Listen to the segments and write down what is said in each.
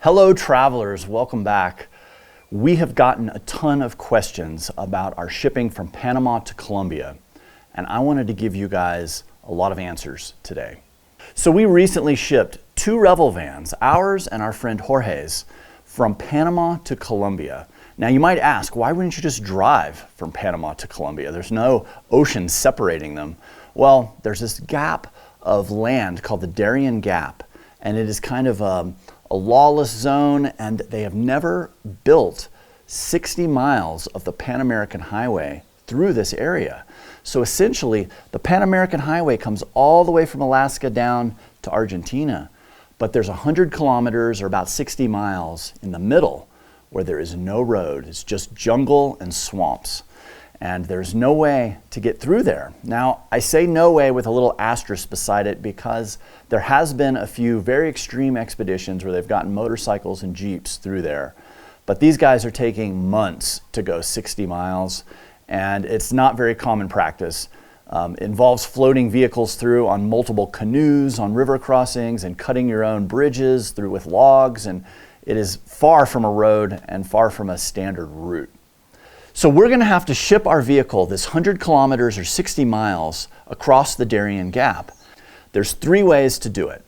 Hello travelers, welcome back. We have gotten a ton of questions about our shipping from Panama to Colombia, and I wanted to give you guys a lot of answers today. So we recently shipped 2 Revel vans, ours and our friend Jorge's, from Panama to Colombia. Now you might ask, why wouldn't you just drive from Panama to Colombia? There's no ocean separating them. Well, there's this gap of land called the Darien Gap, and it is kind of a lawless zone, and they have never built 60 miles of the Pan American Highway through this area. So essentially, the Pan American Highway comes all the way from Alaska down to Argentina, but there's 100 kilometers or about 60 miles in the middle where there is no road. It's just jungle and swamps, and there's no way to get through there. Now, I say no way with a little asterisk beside it because there has been a few very extreme expeditions where they've gotten motorcycles and Jeeps through there. But these guys are taking months to go 60 miles, and it's not very common practice. It involves floating vehicles through on multiple canoes, on river crossings, and cutting your own bridges through with logs, and it is far from a road and far from a standard route. So we're going to have to ship our vehicle this 100 kilometers or 60 miles across the Darien Gap. There's 3 ways to do it.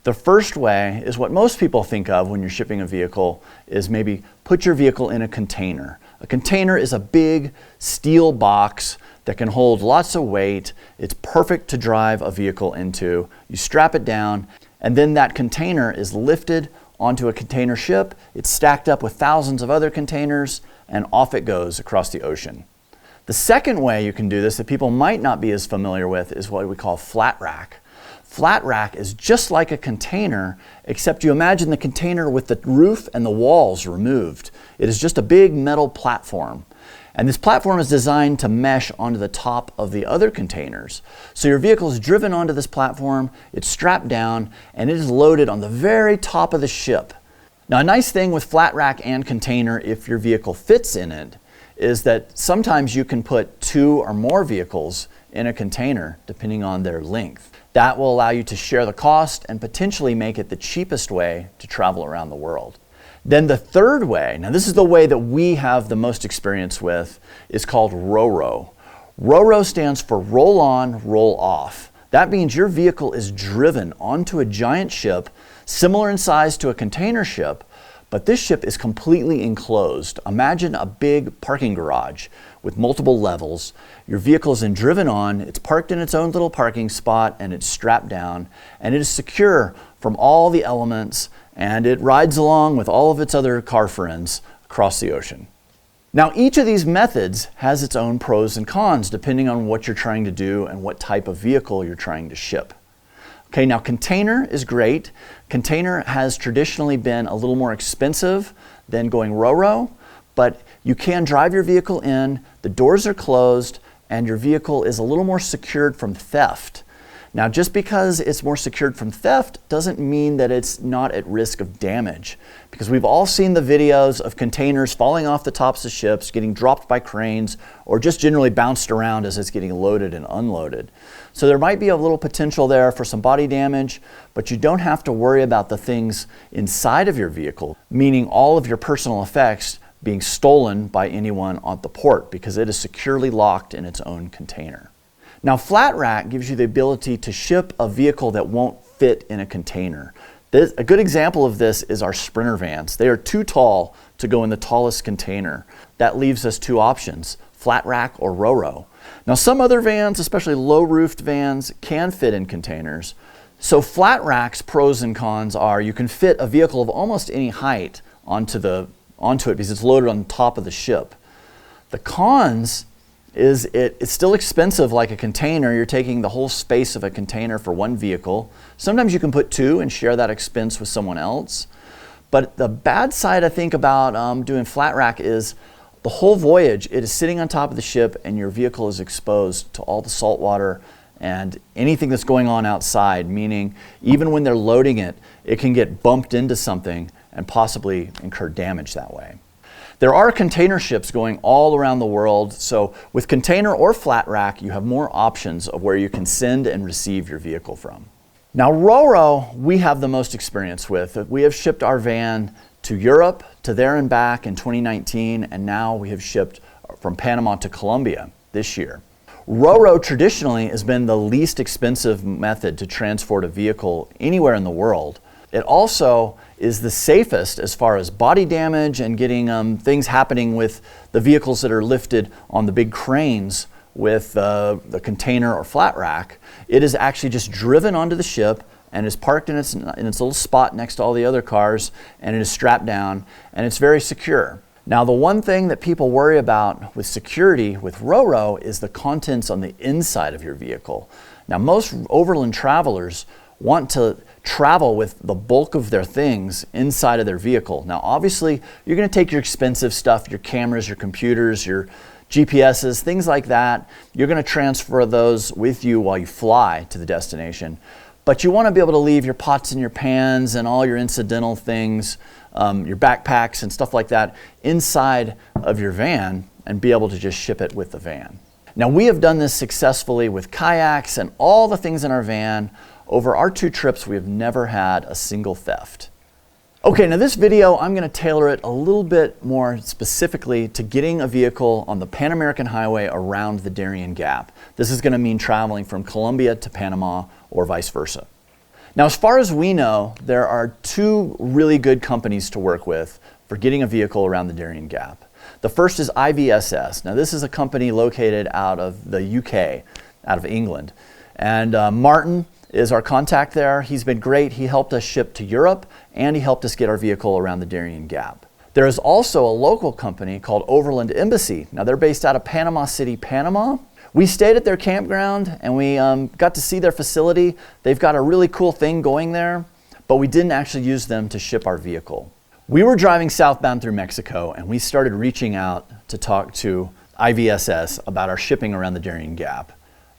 The first way is what most people think of when you're shipping a vehicle, is maybe put your vehicle in a container. A container is a big steel box that can hold lots of weight. It's perfect to drive a vehicle into. You strap it down, and then that container is lifted onto a container ship. It's stacked up with thousands of other containers, and off it goes across the ocean. The second way you can do this that people might not be as familiar with is what we call Flatrack. Flatrack is just like a container, except you imagine the container with the roof and the walls removed. It is just a big metal platform. And this platform is designed to mesh onto the top of the other containers. So your vehicle is driven onto this platform, it's strapped down, and it is loaded on the very top of the ship. Now, a nice thing with Flatrack and container, if your vehicle fits in it, is that sometimes you can put 2 or more vehicles in a container, depending on their length. That will allow you to share the cost and potentially make it the cheapest way to travel around the world. Then the third way, now this is the way that we have the most experience with, is called RORO. RORO stands for roll on, roll off. That means your vehicle is driven onto a giant ship, similar in size to a container ship, but this ship is completely enclosed. Imagine a big parking garage with multiple levels. Your vehicle is then driven on, it's parked in its own little parking spot, and it's strapped down, and it is secure from all the elements, and it rides along with all of its other car friends across the ocean. Now, each of these methods has its own pros and cons depending on what you're trying to do and what type of vehicle you're trying to ship. Okay, now container is great. Container has traditionally been a little more expensive than going RORO, but you can drive your vehicle in, the doors are closed, and your vehicle is a little more secured from theft. Now, just because it's more secured from theft doesn't mean that it's not at risk of damage, because we've all seen the videos of containers falling off the tops of ships, getting dropped by cranes, or just generally bounced around as it's getting loaded and unloaded. So there might be a little potential there for some body damage, but you don't have to worry about the things inside of your vehicle, meaning all of your personal effects being stolen by anyone at the port, because it is securely locked in its own container. Now, Flatrack gives you the ability to ship a vehicle that won't fit in a container. A good example of this is our Sprinter vans. They are too tall to go in the tallest container. That leaves us 2 options, Flatrack or RORO. Now, some other vans, especially low-roofed vans, can fit in containers. So Flatrack's pros and cons are you can fit a vehicle of almost any height onto it because it's loaded on top of the ship. The cons is it's still expensive like a container. You're taking the whole space of a container for one vehicle. Sometimes you can put 2 and share that expense with someone else. But the bad side, I think, about doing Flatrack is the whole voyage, it is sitting on top of the ship and your vehicle is exposed to all the salt water and anything that's going on outside, meaning even when they're loading it, it can get bumped into something and possibly incur damage that way. There are container ships going all around the world, so with container or Flatrack, you have more options of where you can send and receive your vehicle from. Now RORO, we have the most experience with. We have shipped our van to Europe, to there and back in 2019, and now we have shipped from Panama to Colombia this year. RORO traditionally has been the least expensive method to transport a vehicle anywhere in the world. It also is the safest as far as body damage and getting things happening with the vehicles that are lifted on the big cranes with the container or flat rack. It is actually just driven onto the ship and is parked in its little spot next to all the other cars, and it is strapped down, and it's very secure. Now, the one thing that people worry about with security with RORO is the contents on the inside of your vehicle. Now, most overland travelers want to travel with the bulk of their things inside of their vehicle. Now, obviously, you're going to take your expensive stuff, your cameras, your computers, your GPSs, things like that. You're going to transfer those with you while you fly to the destination. But you want to be able to leave your pots and your pans and all your incidental things, your backpacks and stuff like that inside of your van and be able to just ship it with the van. Now, we have done this successfully with kayaks and all the things in our van. Over our 2 trips, we have never had a single theft. Okay, now this video, I'm going to tailor it a little bit more specifically to getting a vehicle on the Pan American Highway around the Darien Gap. This is going to mean traveling from Colombia to Panama or vice versa. Now, as far as we know, there are 2 really good companies to work with for getting a vehicle around the Darien Gap. The first is IVSS. Now, this is a company located out of the UK, out of England. And Martin is our contact there. He's been great. He helped us ship to Europe, and he helped us get our vehicle around the Darien Gap. There is also a local company called Overland Embassy. Now, they're based out of Panama City, Panama. We stayed at their campground, and we got to see their facility. They've got a really cool thing going there, but we didn't actually use them to ship our vehicle. We were driving southbound through Mexico, and we started reaching out to talk to IVSS about our shipping around the Darien Gap.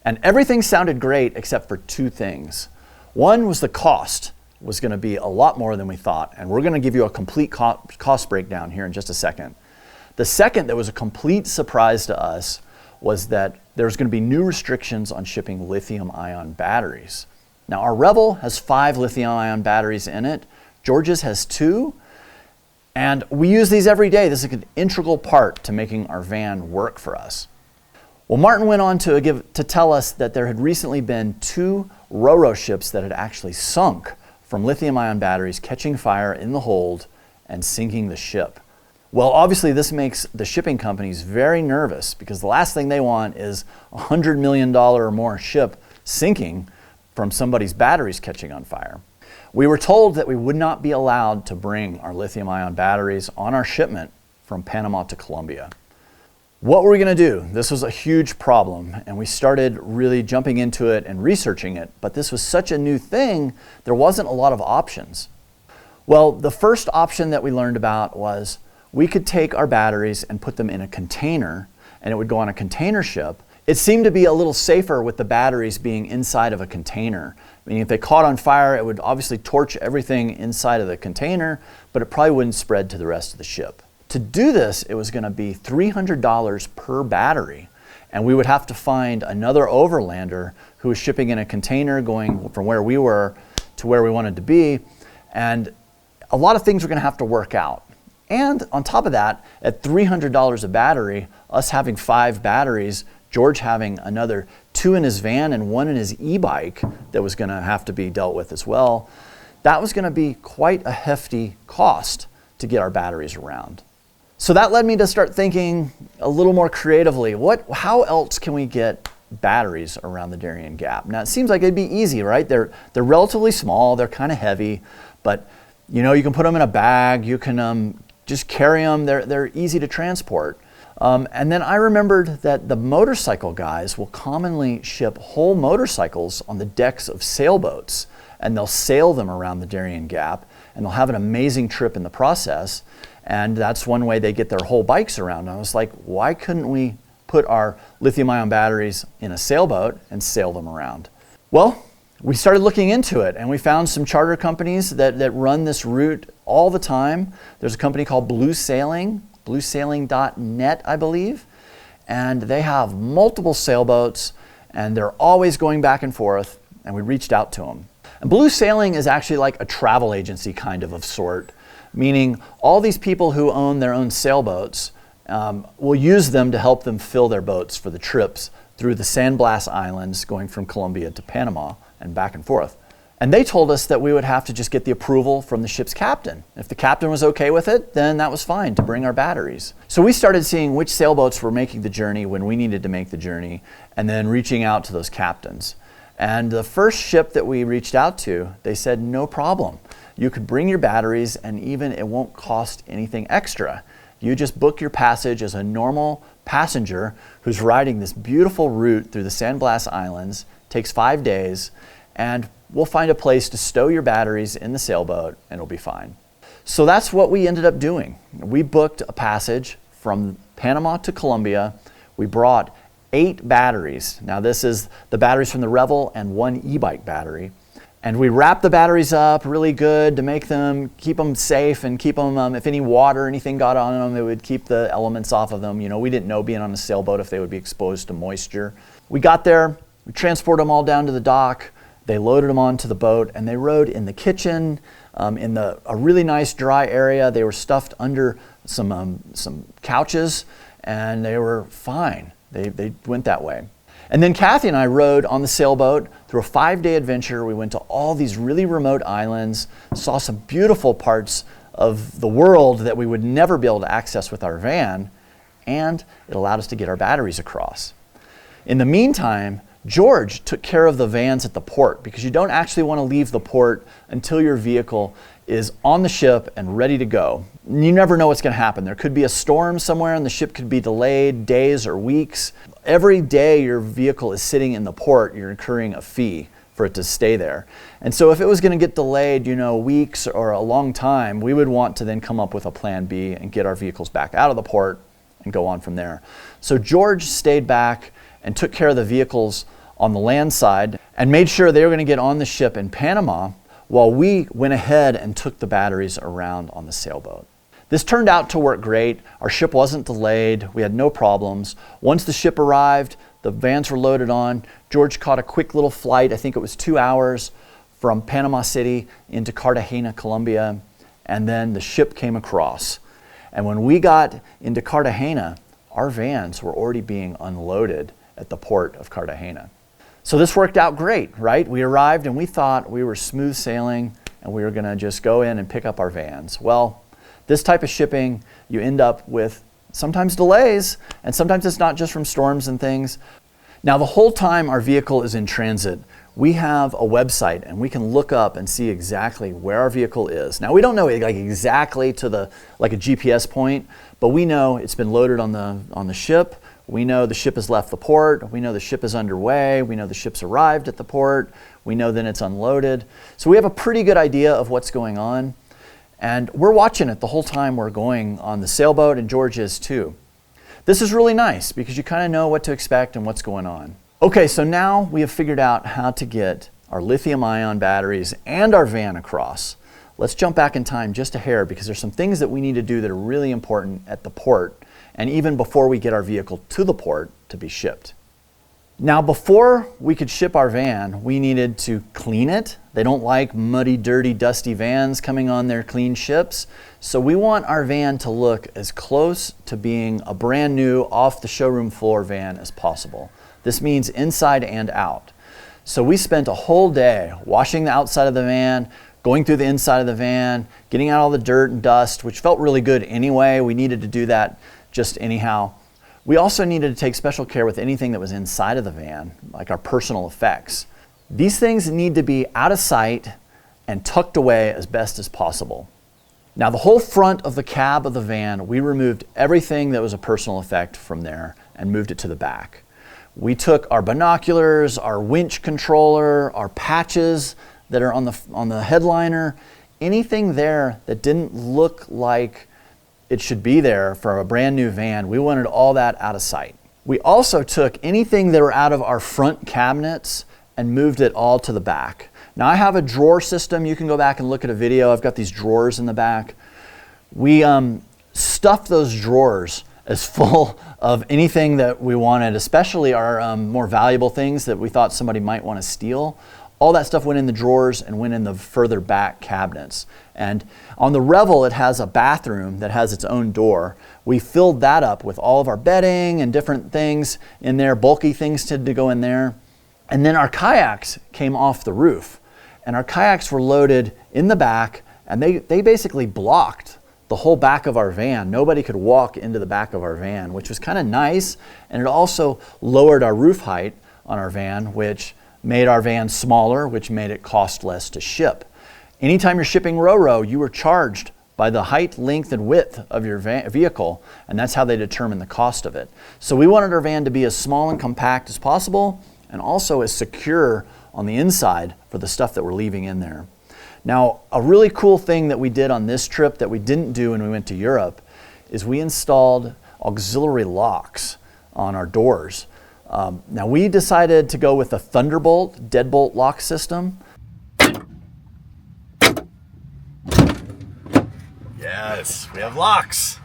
And everything sounded great except for 2 things. One was the cost was going to be a lot more than we thought, and we're going to give you a complete cost breakdown here in just a second. The second that was a complete surprise to us was that there's going to be new restrictions on shipping lithium-ion batteries. Now, our Revel has 5 lithium-ion batteries in it. George's has 2, and we use these every day. This is an integral part to making our van work for us. Well, Martin went on to tell us that there had recently been 2 RORO ships that had actually sunk from lithium-ion batteries catching fire in the hold and sinking the ship. Well, obviously this makes the shipping companies very nervous because the last thing they want is a $100 million or more ship sinking from somebody's batteries catching on fire. We were told that we would not be allowed to bring our lithium-ion batteries on our shipment from Panama to Colombia. What were we going to do? This was a huge problem, and we started really jumping into it and researching it, but this was such a new thing, there wasn't a lot of options. Well, the first option that we learned about was we could take our batteries and put them in a container, and it would go on a container ship. It seemed to be a little safer with the batteries being inside of a container. Meaning if they caught on fire, it would obviously torch everything inside of the container, but it probably wouldn't spread to the rest of the ship. To do this, it was going to be $300 per battery, and we would have to find another overlander who was shipping in a container going from where we were to where we wanted to be, and a lot of things were going to have to work out. And on top of that, at $300 a battery, us having 5 batteries, George having another 2 in his van and 1 in his e-bike that was going to have to be dealt with as well, that was going to be quite a hefty cost to get our batteries around. So that led me to start thinking a little more creatively. How else can we get batteries around the Darien Gap? Now, it seems like it'd be easy, right? They're relatively small, they're kind of heavy, but you know, you can put them in a bag, you can just carry them, they're easy to transport. And then I remembered that the motorcycle guys will commonly ship whole motorcycles on the decks of sailboats, and they'll sail them around the Darien Gap, and they'll have an amazing trip in the process. And that's one way they get their whole bikes around. And I was like, why couldn't we put our lithium-ion batteries in a sailboat and sail them around? Well, we started looking into it, and we found some charter companies that run this route all the time. There's a company called Blue Sailing, bluesailing.net, I believe, and they have multiple sailboats, and they're always going back and forth, and we reached out to them. And Blue Sailing is actually like a travel agency kind of sort, meaning all these people who own their own sailboats will use them to help them fill their boats for the trips through the Sandblast Islands going from Colombia to Panama and back and forth. And they told us that we would have to just get the approval from the ship's captain. If the captain was okay with it, then that was fine to bring our batteries. So we started seeing which sailboats were making the journey when we needed to make the journey, and then reaching out to those captains. And the first ship that we reached out to, they said, no problem. You could bring your batteries, and even it won't cost anything extra. You just book your passage as a normal passenger who's riding this beautiful route through the Sandblast Islands. Takes 5 days, and we'll find a place to stow your batteries in the sailboat and it'll be fine. So that's what we ended up doing. We booked a passage from Panama to Colombia. We brought 8 batteries. Now this is the batteries from the Revel and 1 e-bike battery. And we wrapped the batteries up really good to make them, keep them safe and keep them, if any water or anything got on them, it would keep the elements off of them. You know, we didn't know being on a sailboat if they would be exposed to moisture. We got there, we transported them all down to the dock. They loaded them onto the boat and they rode in the kitchen, in a really nice dry area. They were stuffed under some couches and they were fine. They went that way. And then Kathy and I rode on the sailboat through a 5-day adventure. We went to all these really remote islands, saw some beautiful parts of the world that we would never be able to access with our van, and it allowed us to get our batteries across. In the meantime, George took care of the vans at the port, because you don't actually want to leave the port until your vehicle is on the ship and ready to go. You never know what's going to happen. There could be a storm somewhere and the ship could be delayed days or weeks. Every day your vehicle is sitting in the port, you're incurring a fee for it to stay there. And so if it was going to get delayed, weeks or a long time, we would want to then come up with a plan B and get our vehicles back out of the port and go on from there. So George stayed back and took care of the vehicles on the land side and made sure they were going to get on the ship in Panama while we went ahead and took the batteries around on the sailboat. This turned out to work great. Our ship wasn't delayed. We had no problems. Once the ship arrived, the vans were loaded on. George caught a quick little flight, I think it was 2 hours, from Panama City into Cartagena, Colombia, and then the ship came across. And when we got into Cartagena, our vans were already being unloaded at the port of Cartagena. So this worked out great, right? We arrived and we thought we were smooth sailing and we were going to just go in and pick up our vans. Well, this type of shipping, you end up with sometimes delays, and sometimes it's not just from storms and things. Now, the whole time our vehicle is in transit, we have a website and we can look up and see exactly where our vehicle is. Now, we don't know exactly to a GPS point, but we know it's been loaded on the ship. We know the ship has left the port. We know the ship is underway. We know the ship's arrived at the port. We know then it's unloaded. So we have a pretty good idea of what's going on. And we're watching it the whole time we're going on the sailboat, and George is too. This is really nice because you kind of know what to expect and what's going on. Okay, so now we have figured out how to get our lithium-ion batteries and our van across. Let's jump back in time just a hair, because there's some things that we need to do that are really important at the port and even before we get our vehicle to the port to be shipped. Now, before we could ship our van, we needed to clean it. They don't like muddy, dirty, dusty vans coming on their clean ships. So we want our van to look as close to being a brand new, off the showroom floor van as possible. This means inside and out. So we spent a whole day washing the outside of the van, going through the inside of the van, getting out all the dirt and dust, which felt really good anyway. We needed to do that just anyhow. We also needed to take special care with anything that was inside of the van, like our personal effects. These things need to be out of sight and tucked away as best as possible. Now, the whole front of the cab of the van, we removed everything that was a personal effect from there and moved it to the back. We took our binoculars, our winch controller, our patches that are on the headliner, anything there that didn't look like it should be there for a brand new van. We wanted all that out of sight. We also took anything that were out of our front cabinets and moved it all to the back. Now, I have a drawer system. You can go back and look at a video. I've got these drawers in the back. We stuffed those drawers as full of anything that we wanted, especially our more valuable things that we thought somebody might want to steal, All that stuff went in the drawers and went in the further back cabinets. And on the Revel, it has a bathroom that has its own door. We filled that up with all of our bedding and different things in there, bulky things to go in there. And then our kayaks came off the roof. And our kayaks were loaded in the back, and they basically blocked the whole back of our van. Nobody could walk into the back of our van, which was kind of nice. And it also lowered our roof height on our van, which made our van smaller, which made it cost less to ship. Anytime you're shipping RORO, you are charged by the height, length, and width of your vehicle, and that's how they determine the cost of it. So we wanted our van to be as small and compact as possible, and also as secure on the inside for the stuff that we're leaving in there. Now, a really cool thing that we did on this trip that we didn't do when we went to Europe is we installed auxiliary locks on our doors. Now, we decided to go with a Thunderbolt deadbolt lock system. Yes, we have locks.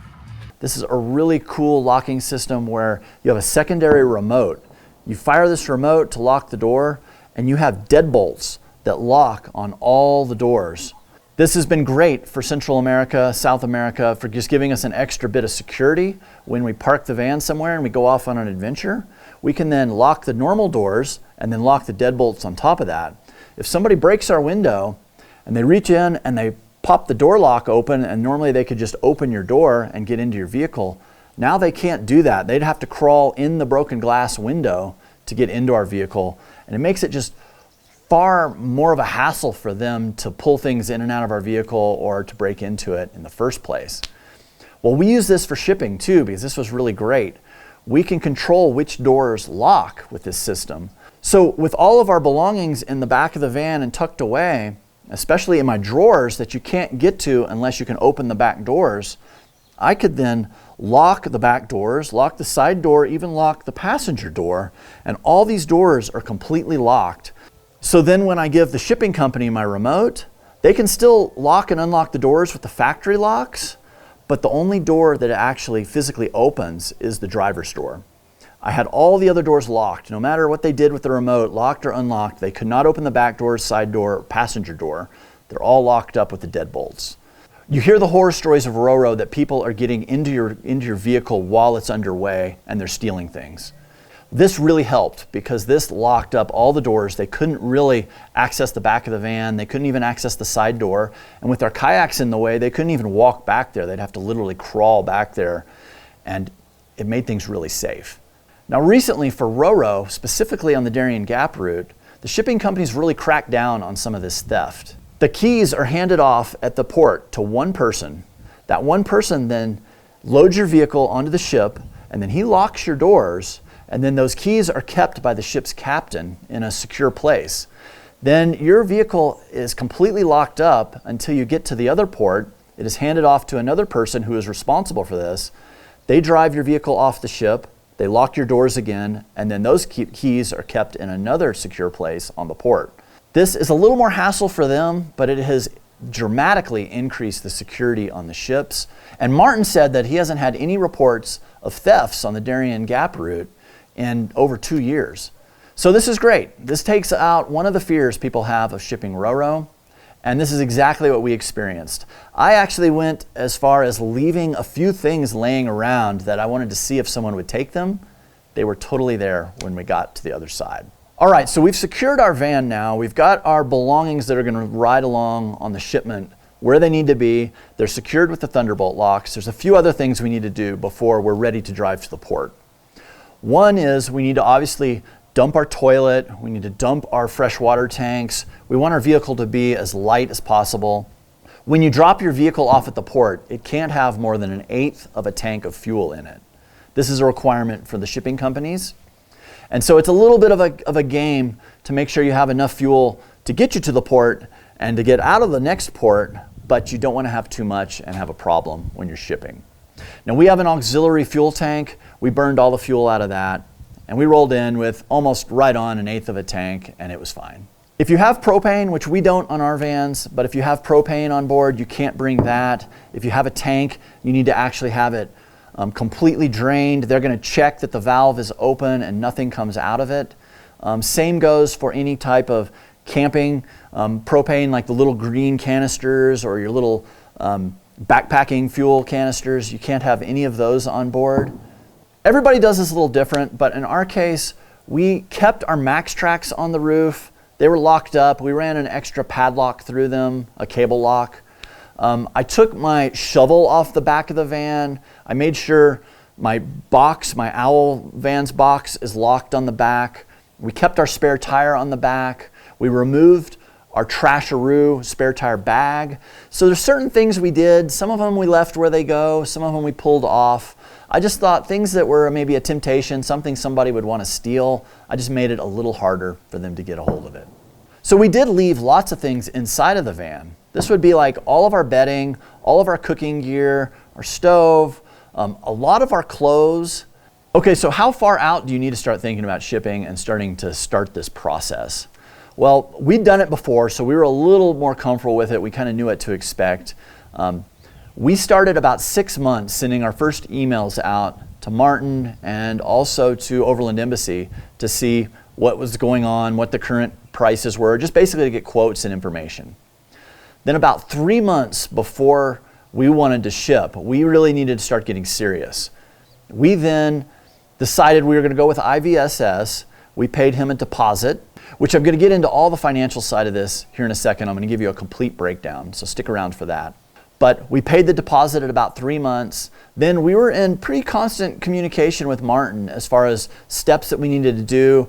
This is a really cool locking system where you have a secondary remote. You fire this remote to lock the door, and you have deadbolts that lock on all the doors. This has been great for Central America, South America, for just giving us an extra bit of security when we park the van somewhere and we go off on an adventure. We can then lock the normal doors and then lock the deadbolts on top of that. If somebody breaks our window and they reach in and they pop the door lock open, and normally they could just open your door and get into your vehicle, now they can't do that. They'd have to crawl in the broken glass window to get into our vehicle, and it makes it just far more of a hassle for them to pull things in and out of our vehicle or to break into it in the first place. Well, we use this for shipping too, because this was really great. We can control which doors lock with this system. So with all of our belongings in the back of the van and tucked away, especially in my drawers that you can't get to unless you can open the back doors, I could then lock the back doors, lock the side door, even lock the passenger door, and all these doors are completely locked. So then when I give the shipping company my remote, they can still lock and unlock the doors with the factory locks, but the only door that actually physically opens is the driver's door. I had all the other doors locked. No matter what they did with the remote, locked or unlocked, they could not open the back door, side door, or passenger door. They're all locked up with the deadbolts. You hear the horror stories of RORO that people are getting into your vehicle while it's underway and they're stealing things. This really helped because this locked up all the doors. They couldn't really access the back of the van. They couldn't even access the side door. And with our kayaks in the way, they couldn't even walk back there. They'd have to literally crawl back there. And it made things really safe. Now recently for RORO, specifically on the Darien Gap route, the shipping companies really cracked down on some of this theft. The keys are handed off at the port to one person. That one person then loads your vehicle onto the ship, and then he locks your doors, and then those keys are kept by the ship's captain in a secure place. Then your vehicle is completely locked up until you get to the other port. It is handed off to another person who is responsible for this. They drive your vehicle off the ship, they lock your doors again, and then those keys are kept in another secure place on the port. This is a little more hassle for them, but it has dramatically increased the security on the ships. And Martin said that he hasn't had any reports of thefts on the Darien Gap route in over 2 years. So this is great. This takes out one of the fears people have of shipping RORO, and this is exactly what we experienced. I actually went as far as leaving a few things laying around that I wanted to see if someone would take them. They were totally there when we got to the other side. All right, so we've secured our van now. We've got our belongings that are going to ride along on the shipment where they need to be. They're secured with the Thunderbolt locks. There's a few other things we need to do before we're ready to drive to the port. One is we need to obviously dump our toilet. We need to dump our fresh water tanks. We want our vehicle to be as light as possible. When you drop your vehicle off at the port, it can't have more than 1/8 of a tank of fuel in it. This is a requirement for the shipping companies. And so it's a little bit of a game to make sure you have enough fuel to get you to the port and to get out of the next port, but you don't want to have too much and have a problem when you're shipping. Now we have an auxiliary fuel tank. We burned all the fuel out of that, and we rolled in with almost right on 1/8 of a tank, and it was fine. If you have propane, which we don't on our vans, but if you have propane on board, you can't bring that. If you have a tank, you need to actually have it completely drained. They're going to check that the valve is open and nothing comes out of it. Same goes for any type of camping propane, like the little green canisters or your little backpacking fuel canisters. You can't have any of those on board. Everybody does this a little different, but in our case, we kept our MaxTracks on the roof. They were locked up. We ran an extra padlock through them, a cable lock. I took my shovel off the back of the van. I made sure my box, my Owl Vans box, is locked on the back. We kept our spare tire on the back. We removed our trasharoo spare tire bag. So there's certain things we did. Some of them we left where they go. Some of them we pulled off. I just thought things that were maybe a temptation, something somebody would want to steal, I just made it a little harder for them to get a hold of it. So we did leave lots of things inside of the van. This would be like all of our bedding, all of our cooking gear, our stove, a lot of our clothes. Okay, so how far out do you need to start thinking about shipping and starting to start this process? Well, we'd done it before, so we were a little more comfortable with it. We kind of knew what to expect. We started about 6 months sending our first emails out to Martin and also to Overland Embassy to see what was going on, what the current prices were, just basically to get quotes and information. Then about 3 months before we wanted to ship, we really needed to start getting serious. We then decided we were going to go with IVSS. We paid him a deposit, which I'm going to get into all the financial side of this here in a second. I'm going to give you a complete breakdown, so stick around for that. But we paid the deposit at about 3 months. Then we were in pretty constant communication with Martin as far as steps that we needed to do,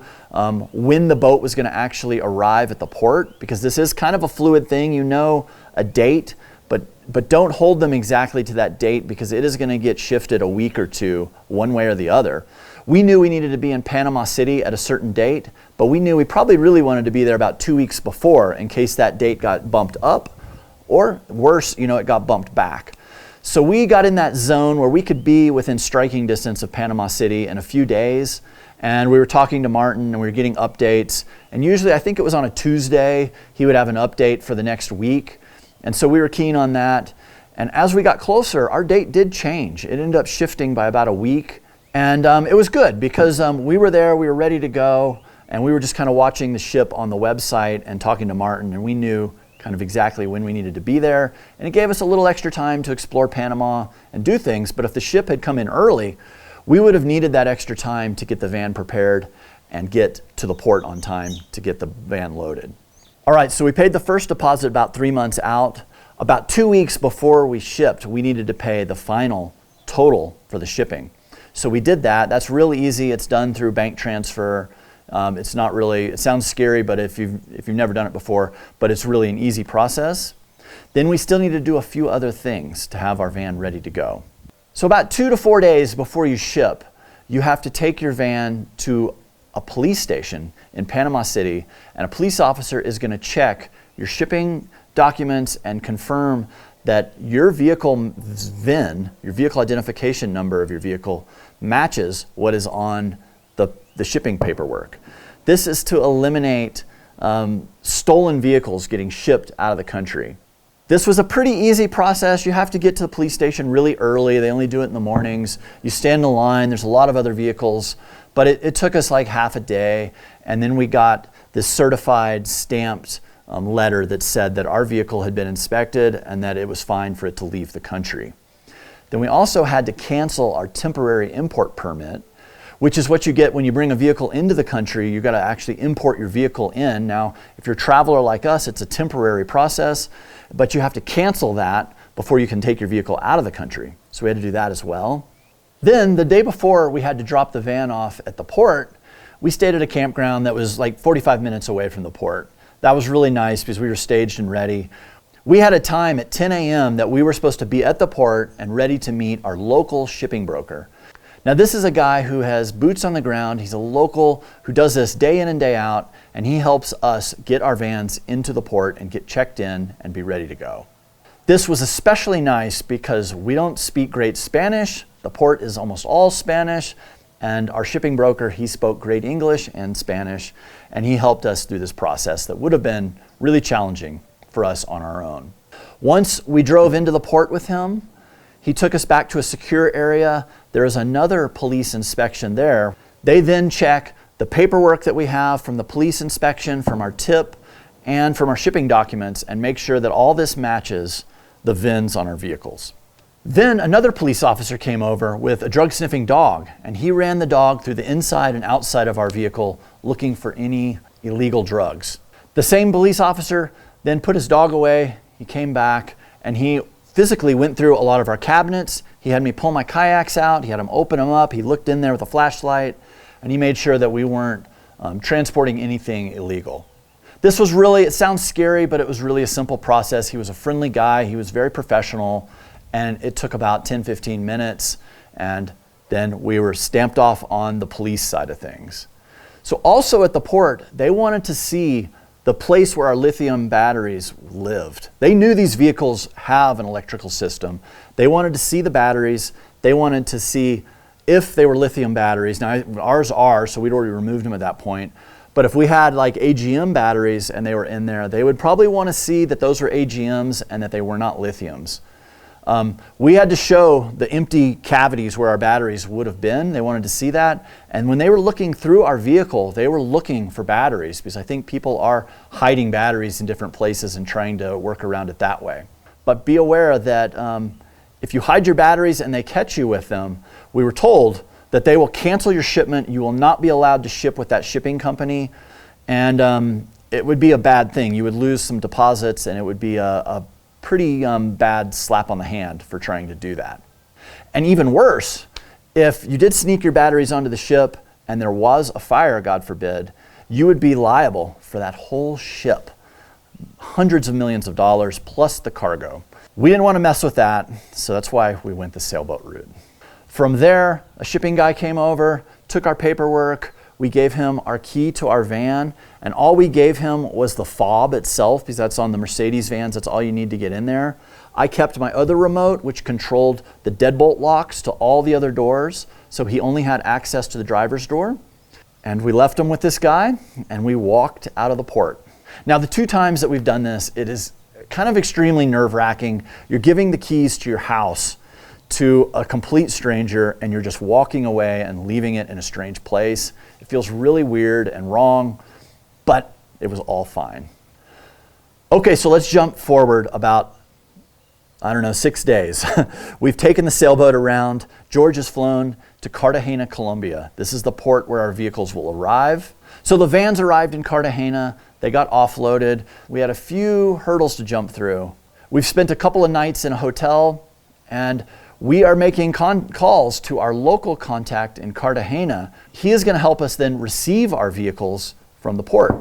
when the boat was going to actually arrive at the port, because this is kind of a fluid thing. You know a date, but don't hold them exactly to that date because it is going to get shifted a week or two one way or the other. We knew we needed to be in Panama City at a certain date, but we knew we probably really wanted to be there about 2 weeks before in case that date got bumped up. Or worse, it got bumped back. So we got in that zone where we could be within striking distance of Panama City in a few days. And we were talking to Martin and we were getting updates. And usually, I think it was on a Tuesday, he would have an update for the next week. And so we were keen on that. And as we got closer, our date did change. It ended up shifting by about a week. And it was good because we were there, we were ready to go. And we were just kind of watching the ship on the website and talking to Martin. And we knew kind of exactly when we needed to be there. And it gave us a little extra time to explore Panama and do things. But if the ship had come in early, we would have needed that extra time to get the van prepared and get to the port on time to get the van loaded. All right, so we paid the first deposit about 3 months out. About 2 weeks before we shipped, we needed to pay the final total for the shipping. So we did that. That's really easy. It's done through bank transfer. It's not really, it sounds scary, but if you've never done it before, but it's really an easy process. Then we still need to do a few other things to have our van ready to go. So about 2 to 4 days before you ship, you have to take your van to a police station in Panama City, and a police officer is going to check your shipping documents and confirm that your vehicle VIN, your vehicle identification number of your vehicle, matches what is on the shipping paperwork. This is to eliminate stolen vehicles getting shipped out of the country. This was a pretty easy process. You have to get to the police station really early. They only do it in the mornings. You stand in line. There's a lot of other vehicles. But it took us like half a day. And then we got this certified, stamped letter that said that our vehicle had been inspected and that it was fine for it to leave the country. Then we also had to cancel our temporary import permit, which is what you get when you bring a vehicle into the country. You've got to actually import your vehicle in. Now, if you're a traveler like us, it's a temporary process, but you have to cancel that before you can take your vehicle out of the country. So we had to do that as well. Then the day before we had to drop the van off at the port, we stayed at a campground that was like 45 minutes away from the port. That was really nice because we were staged and ready. We had a time at 10 a.m. that we were supposed to be at the port and ready to meet our local shipping broker. Now, this is a guy who has boots on the ground. He's a local who does this day in and day out, and he helps us get our vans into the port and get checked in and be ready to go. This was especially nice because we don't speak great Spanish. The port is almost all Spanish, and our shipping broker, he spoke great English and Spanish, and he helped us through this process that would have been really challenging for us on our own. Once we drove into the port with him, he took us back to a secure area. There is another police inspection there. They then check the paperwork that we have from the police inspection, from our tip, and from our shipping documents and make sure that all this matches the VINs on our vehicles. Then another police officer came over with a drug sniffing dog, and he ran the dog through the inside and outside of our vehicle looking for any illegal drugs. The same police officer then put his dog away. He came back and he physically went through a lot of our cabinets. He had me pull my kayaks out. He had him open them up. He looked in there with a flashlight, and he made sure that we weren't transporting anything illegal. This was really, it sounds scary, but it was really a simple process. He was a friendly guy. He was very professional, and it took about 10-15 minutes, and then we were stamped off on the police side of things. So also at the port, they wanted to see the place where our lithium batteries lived. They knew these vehicles have an electrical system. They wanted to see the batteries. They wanted to see if they were lithium batteries. Now ours are, so we'd already removed them at that point. But if we had like AGM batteries and they were in there, they would probably want to see that those were AGMs and that they were not lithiums. We had to show the empty cavities where our batteries would have been. They wanted to see that. And when they were looking through our vehicle, they were looking for batteries, because I think people are hiding batteries in different places and trying to work around it that way. But be aware that if you hide your batteries and they catch you with them, we were told that they will cancel your shipment. You will not be allowed to ship with that shipping company. And it would be a bad thing. You would lose some deposits, and it would be a pretty bad slap on the hand for trying to do that. And even worse, if you did sneak your batteries onto the ship and there was a fire, God forbid, you would be liable for that whole ship. Hundreds of millions of dollars plus the cargo. We didn't want to mess with that, so that's why we went the sailboat route. From there, a shipping guy came over, took our paperwork. We gave him our key to our van, and all we gave him was the fob itself, because that's on the Mercedes vans. That's all you need to get in there. I kept my other remote, which controlled the deadbolt locks to all the other doors, so he only had access to the driver's door. And we left him with this guy, and we walked out of the port. Now, the 2 times that we've done this, it is kind of extremely nerve-wracking. You're giving the keys to your house to a complete stranger, and you're just walking away and leaving it in a strange place. It feels really weird and wrong, but it was all fine. Okay, so let's jump forward about, 6 days. We've taken the sailboat around. George has flown to Cartagena, Colombia. This is the port where our vehicles will arrive. So the vans arrived in Cartagena. They got offloaded. We had a few hurdles to jump through. We've spent a couple of nights in a hotel, and we are making calls to our local contact in Cartagena. He is going to help us then receive our vehicles from the port.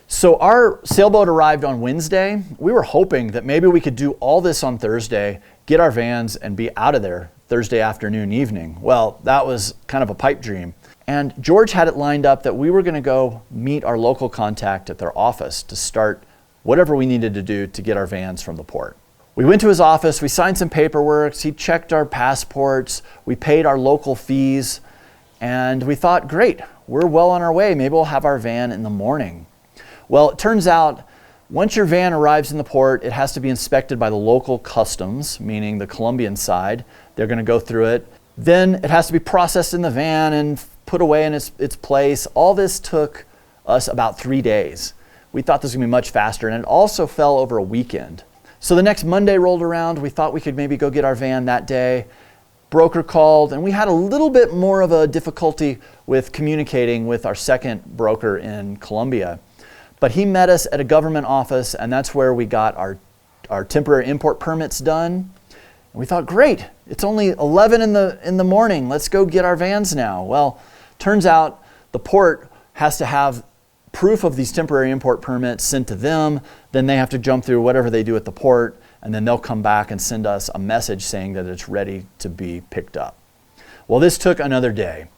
So our sailboat arrived on Wednesday. We were hoping that maybe we could do all this on Thursday, get our vans, and be out of there Thursday afternoon, evening. Well, that was kind of a pipe dream. And George had it lined up that we were going to go meet our local contact at their office to start whatever we needed to do to get our vans from the port. We went to his office, we signed some paperwork, he checked our passports, we paid our local fees, and we thought, great, we're well on our way. Maybe we'll have our van in the morning. Well, it turns out once your van arrives in the port, it has to be inspected by the local customs, meaning the Colombian side. They're going to go through it. Then it has to be processed in the van and put away in its place. All this took us about 3 days. We thought this was going to be much faster, and it also fell over a weekend. So the next Monday rolled around. We thought we could maybe go get our van that day. Broker called, and we had a little bit more of a difficulty with communicating with our second broker in Colombia. But he met us at a government office, and that's where we got our temporary import permits done. And we thought, great, it's only 11 in the morning. Let's go get our vans now. Well, turns out the port has to have proof of these temporary import permits sent to them. Then they have to jump through whatever they do at the port, and then they'll come back and send us a message saying that it's ready to be picked up. Well, this took another day.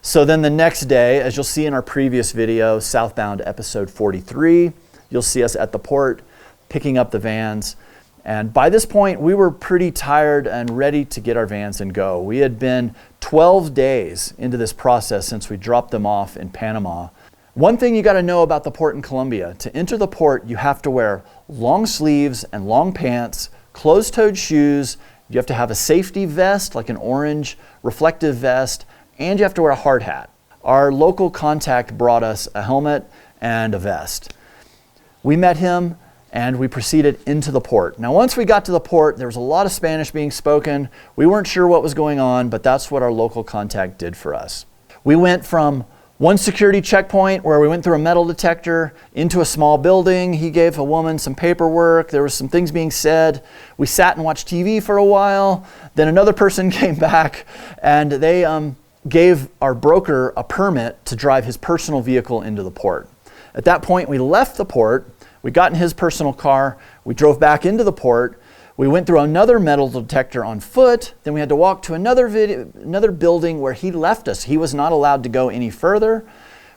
So then the next day, as you'll see in our previous video, Southbound episode 43, you'll see us at the port picking up the vans. And by this point, we were pretty tired and ready to get our vans and go. We had been 12 days into this process since we dropped them off in Panama. One thing you got to know about the port in Colombia, to enter the port, you have to wear long sleeves and long pants, closed-toed shoes. You have to have a safety vest, like an orange reflective vest, and you have to wear a hard hat. Our local contact brought us a helmet and a vest. We met him and we proceeded into the port. Now, once we got to the port, there was a lot of Spanish being spoken. We weren't sure what was going on, but that's what our local contact did for us. We went from one security checkpoint where we went through a metal detector into a small building. He gave a woman some paperwork. There was some things being said. We sat and watched TV for a while. Then another person came back and they gave our broker a permit to drive his personal vehicle into the port. At that point, we left the port. We got in his personal car. We drove back into the port. We went through another metal detector on foot. Then we had to walk to another building where he left us. He was not allowed to go any further.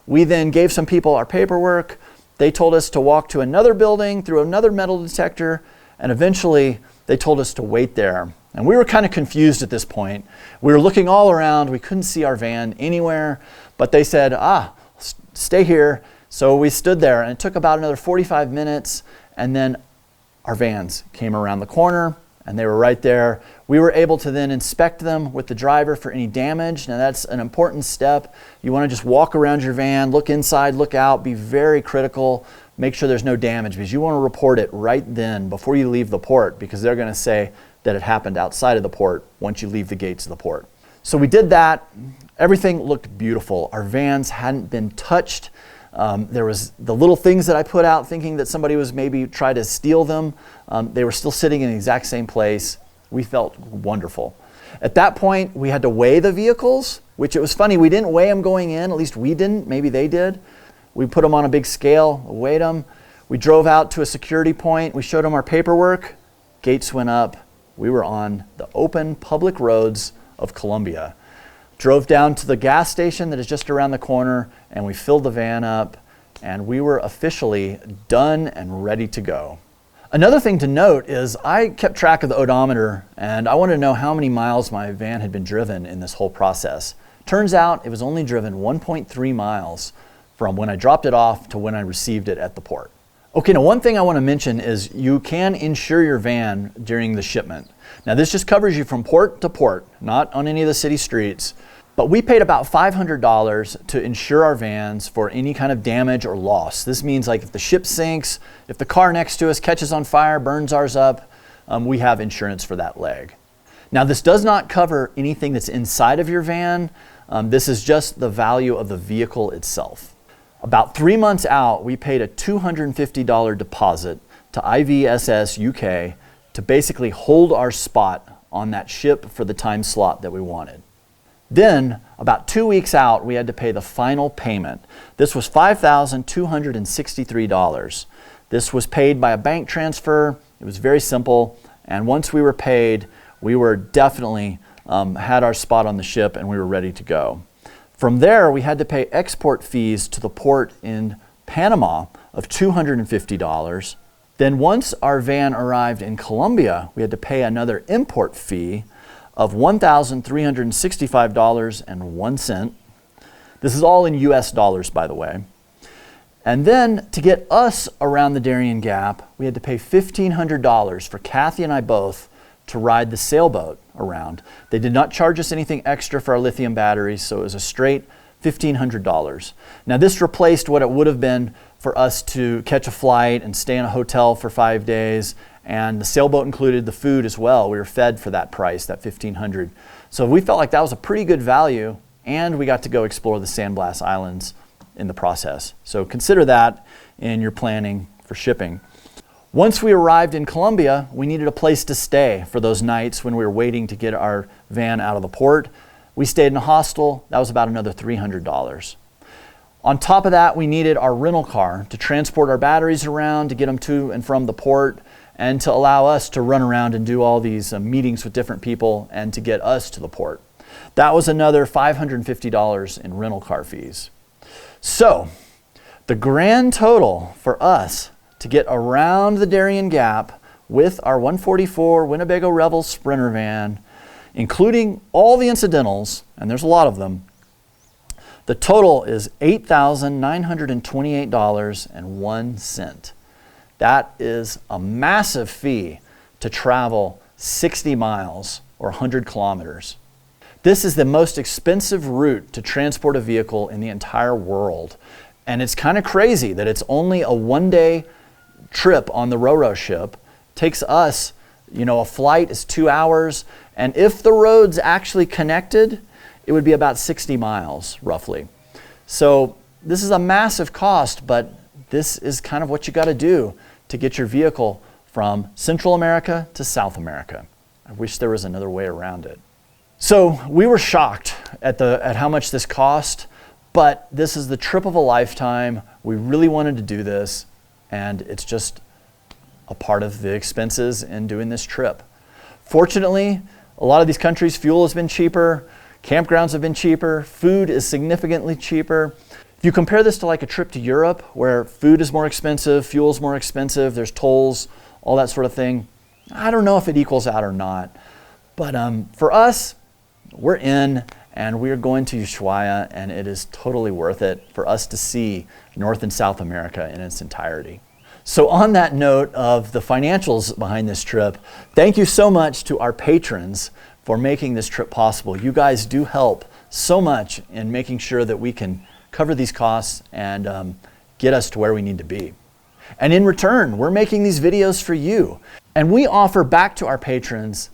We then gave some people our paperwork. They told us to walk to another building through another metal detector, and eventually they told us to wait there. And we were kind of confused at this point. We were looking all around. We couldn't see our van anywhere, but they said, stay here. So we stood there, and it took about another 45 minutes, and then our vans came around the corner and they were right there. We were able to then inspect them with the driver for any damage. Now that's an important step. You want to just walk around your van, look inside, look out, be very critical, make sure there's no damage, because you want to report it right then before you leave the port, because they're going to say that it happened outside of the port once you leave the gates of the port. So we did that. Everything looked beautiful. Our vans hadn't been touched. There was the little things that I put out thinking that somebody was maybe trying to steal them. They were still sitting in the exact same place. We felt wonderful. At that point, we had to weigh the vehicles, which it was funny. We didn't weigh them going in. At least we didn't. Maybe they did. We put them on a big scale, weighed them. We drove out to a security point. We showed them our paperwork. Gates went up. We were on the open public roads of Colombia. Drove down to the gas station that is just around the corner, and we filled the van up, and we were officially done and ready to go. Another thing to note is I kept track of the odometer, and I wanted to know how many miles my van had been driven in this whole process. Turns out it was only driven 1.3 miles from when I dropped it off to when I received it at the port. Okay, now one thing I want to mention is you can insure your van during the shipment. Now this just covers you from port to port, not on any of the city streets. But we paid about $500 to insure our vans for any kind of damage or loss. This means like if the ship sinks, if the car next to us catches on fire, burns ours up, we have insurance for that leg. Now this does not cover anything that's inside of your van. This is just the value of the vehicle itself. About 3 months out, we paid a $250 deposit to IVSS UK to basically hold our spot on that ship for the time slot that we wanted. Then, about 2 weeks out, we had to pay the final payment. This was $5,263. This was paid by a bank transfer. It was very simple. And once we were paid, we were definitely had our spot on the ship and we were ready to go. From there, we had to pay export fees to the port in Panama of $250. Then once our van arrived in Colombia, we had to pay another import fee of $1,365.01. This is all in US dollars, by the way. And then to get us around the Darien Gap, we had to pay $1,500 for Kathy and I both to ride the sailboat around. They did not charge us anything extra for our lithium batteries, so it was a straight $1,500. Now this replaced what it would have been for us to catch a flight and stay in a hotel for 5 days. And the sailboat included the food as well. We were fed for that price, that $1,500. So we felt like that was a pretty good value, and we got to go explore the Sandblast Islands in the process. So consider that in your planning for shipping. Once we arrived in Colombia, we needed a place to stay for those nights when we were waiting to get our van out of the port. We stayed in a hostel. That was about another $300. On top of that, we needed our rental car to transport our batteries around, to get them to and from the port, and to allow us to run around and do all these meetings with different people and to get us to the port. That was another $550 in rental car fees. So the grand total for us to get around the Darien Gap with our 144 Winnebago Revel Sprinter van, including all the incidentals, and there's a lot of them, the total is $8,928.01. That is a massive fee to travel 60 miles or 100 kilometers. This is the most expensive route to transport a vehicle in the entire world. And it's kind of crazy that it's only a one-day trip on the RORO ship takes us, a flight is 2 hours, and if the roads actually connected, it would be about 60 miles roughly. So this is a massive cost, but this is kind of what you got to do to get your vehicle from Central America to South America. I wish there was another way around it. So we were shocked at how much this cost, but this is the trip of a lifetime. We really wanted to do this, and it's just a part of the expenses in doing this trip. Fortunately, a lot of these countries, fuel has been cheaper, campgrounds have been cheaper, food is significantly cheaper. If you compare this to like a trip to Europe, where food is more expensive, fuel is more expensive, there's tolls, all that sort of thing, I don't know if it equals out or not. But for us, we're in, and we're going to Ushuaia, and it is totally worth it for us to see North and South America in its entirety. So on that note of the financials behind this trip, thank you so much to our patrons for making this trip possible. You guys do help so much in making sure that we can cover these costs and get us to where we need to be. And in return, we're making these videos for you. And we offer back to our patrons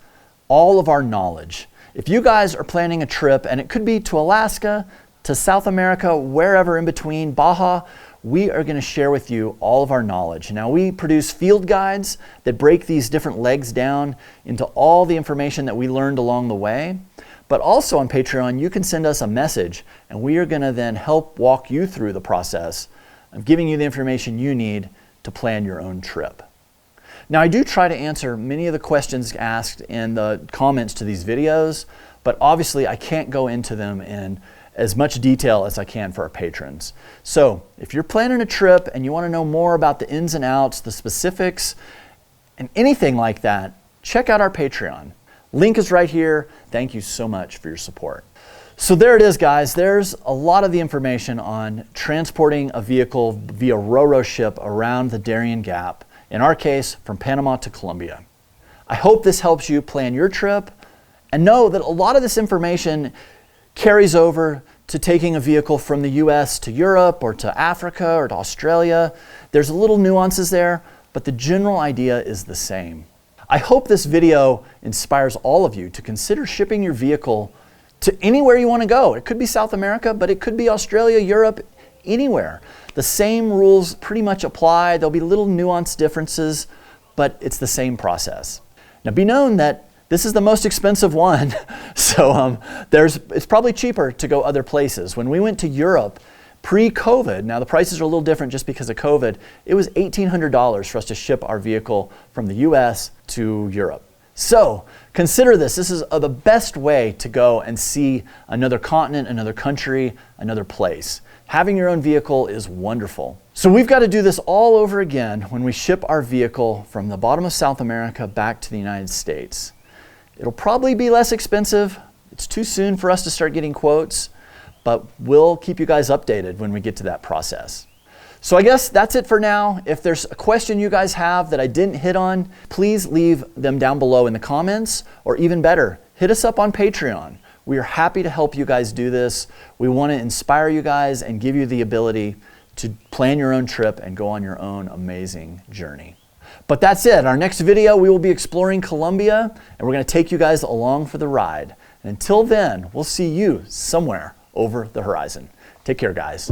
all of our knowledge. If you guys are planning a trip, and it could be to Alaska, to South America, wherever in between, Baja, we are going to share with you all of our knowledge. Now, we produce field guides that break these different legs down into all the information that we learned along the way. But also on Patreon, you can send us a message, and we are going to then help walk you through the process of giving you the information you need to plan your own trip. Now, I do try to answer many of the questions asked in the comments to these videos, but obviously I can't go into them in as much detail as I can for our patrons. So if you're planning a trip and you want to know more about the ins and outs, the specifics, and anything like that, check out our Patreon. Link is right here. Thank you so much for your support. So there it is, guys. There's a lot of the information on transporting a vehicle via RORO ship around the Darien Gap, in our case, from Panama to Colombia. I hope this helps you plan your trip, and know that a lot of this information carries over to taking a vehicle from the US to Europe or to Africa or to Australia. There's little nuances there, but the general idea is the same. I hope this video inspires all of you to consider shipping your vehicle to anywhere you want to go. It could be South America, but it could be Australia, Europe, anywhere. The same rules pretty much apply. There'll be little nuanced differences, but it's the same process. Now, be known that this is the most expensive one, so it's probably cheaper to go other places. When we went to Europe pre-COVID, now the prices are a little different just because of COVID, it was $1,800 for us to ship our vehicle from the US to Europe. So consider this. This is the best way to go and see another continent, another country, another place. Having your own vehicle is wonderful. So we've got to do this all over again when we ship our vehicle from the bottom of South America back to the United States. It'll probably be less expensive. It's too soon for us to start getting quotes, but we'll keep you guys updated when we get to that process. So I guess that's it for now. If there's a question you guys have that I didn't hit on, please leave them down below in the comments, or even better, hit us up on Patreon. We are happy to help you guys do this. We want to inspire you guys and give you the ability to plan your own trip and go on your own amazing journey. But that's it. Our next video, we will be exploring Colombia, and we're going to take you guys along for the ride. And until then, we'll see you somewhere over the horizon. Take care, guys.